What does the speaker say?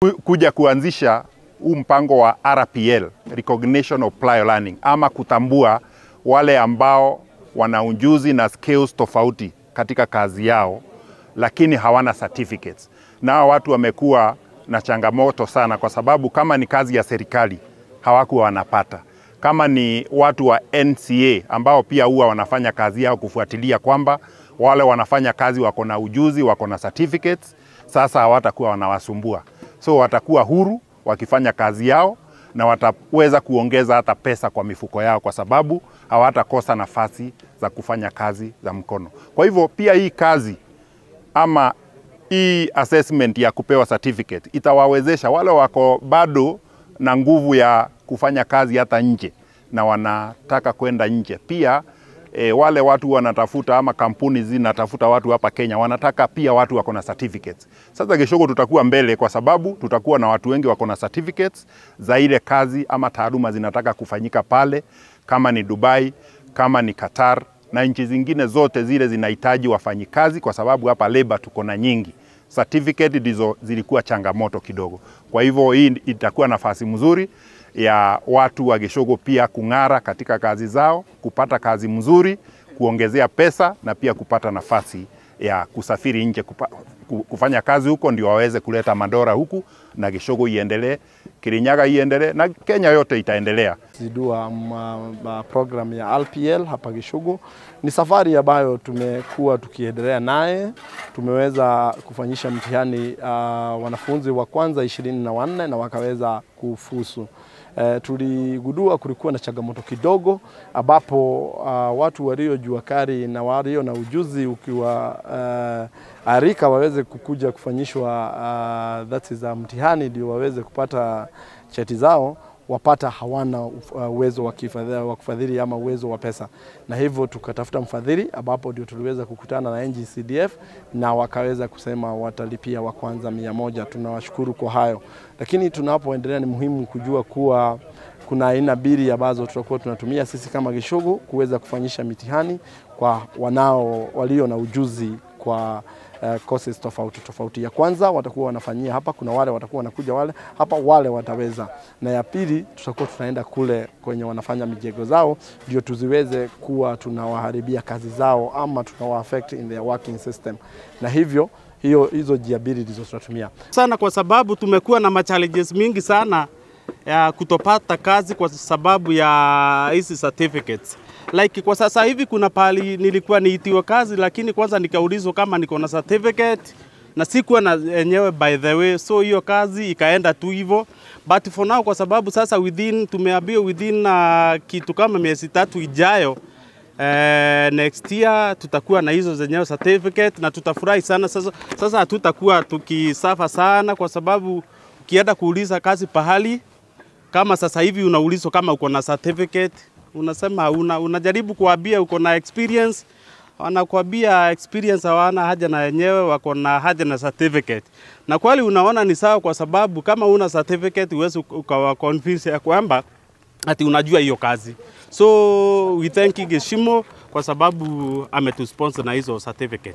Kuja kuanzisha huu mpango wa RPL, Recognition of Prior Learning, ama kutambua wale ambao wana ujuzi na skills tofauti katika kazi yao lakini hawana certificates. Na watu wamekuwa na changamoto sana kwa sababu kama ni kazi ya serikali hawakuwa wanapata. Kama ni watu wa NCA ambao pia huwa wanafanya kazi yao kufuatilia kwamba wale wanafanya kazi wako na ujuzi, wako na certificates, sasa hawatakuwa wanawasumbua. So watakuwa huru wakifanya kazi yao na wataweza kuongeza hata pesa kwa mifuko yao kwa sababu hawatakosa nafasi za kufanya kazi za mkono. Kwa hivyo pia hii kazi ama hii assessment ya kupewa certificate itawawezesha wale wako bado na nguvu ya kufanya kazi hata nje na wanataka kwenda nje. Pia wale watu wanatafuta ama kampuni zinatafuta watu hapa Kenya wanataka pia watu wako na certificates. Sasa Geshogo tutakuwa mbele kwa sababu tutakuwa na watu wengi wako na certificates za ile kazi ama taaluma zinataka kufanyika pale, kama ni Dubai, kama ni Qatar na nchi zingine zote zile zinahitaji wafanyikazi kwa sababu hapa labor tuko na nyingi. Certificate ndizo zilikuwa changamoto kidogo. Kwa hivyo hii itakuwa nafasi mzuri ya watu wa Geshogo pia kung'ara katika kazi zao, kupata kazi mzuri, kuongezea pesa na pia kupata nafasi ya kusafiri nje kufanya kazi huko ndio waweze kuleta madora huku na Geshogo iendelee, Kirinyaga iendelee na Kenya yote itaendelea. Zidua program ya RPL hapa Geshogo ni safari ambayo tumekuwa tukiendelea naye. Tumeweza kufanyisha mtihani wanafunzi wa kwanza 24 na wakaweza kufusu. Tuligundua kulikuwa na changamoto kidogo ambapo watu walio jua kali na walio na ujuzi ukiwa arika waweze kukuja kufanyishwa dhati za mtihani ndio waweze kupata cheti zao, wapata hawana uwezo wa kufadhili ama uwezo wa pesa. Na hivyo tukatafuta mfadhili ambapo ndio tuliweza kukutana na NGCDF na wakaweza kusema watalipia wa kwanza 100. Tunawashukuru kwa hayo. Lakini tunapoendelea ni muhimu kujua kuwa kuna aina mbili ambazo tutakuwa tunatumia sisi kama Geshogo kuweza kufanyisha mitihani kwa walio na ujuzi kwa courses tofauti. Ya kwanza watakuwa wanafanyia hapa, kuna wale watakuwa wanakuja wale hapa, wale wataweza. Na ya pili tutakuwa tunaenda kule kwenye wanafanya mijengo zao ndio tuziweze kuwa tunawaharibia kazi zao ama tunawa-affect in their working system. Na hivyo hizo njia mbili ndizo tunatumia sana kwa sababu tumekuwa na challenges mingi sana ya kutopata kazi kwa sababu ya hizi certificates. Like kwa sasa hivi kuna pali nilikuwa niitiwa kazi lakini kwanza nikaulizwa kama niko na certificate na sikuwa na yenyewe by the way, so hiyo kazi ikaenda tu hivyo. But for now kwa sababu sasa tumeambiwa within kitu kama miezi 3 ijayo next year tutakuwa na hizo zenyewe certificate na tutafurahi sana. Sasa hatutakuwa tukisafa sana kwa sababu ukienda kuuliza kazi pahali kama sasa hivi unaulizwa kama uko na certificate, unasema unajaribu kuambia uko na experience, wanakuambia experience hawana haja na yenyewe, wako na haja na certificate. Na kweli unaona ni sawa kwa sababu kama una certificate uweze ukawa convince ya kwamba ati unajua hiyo kazi. So we thank Geshimo kwa sababu ametusponsor na hizo certificate.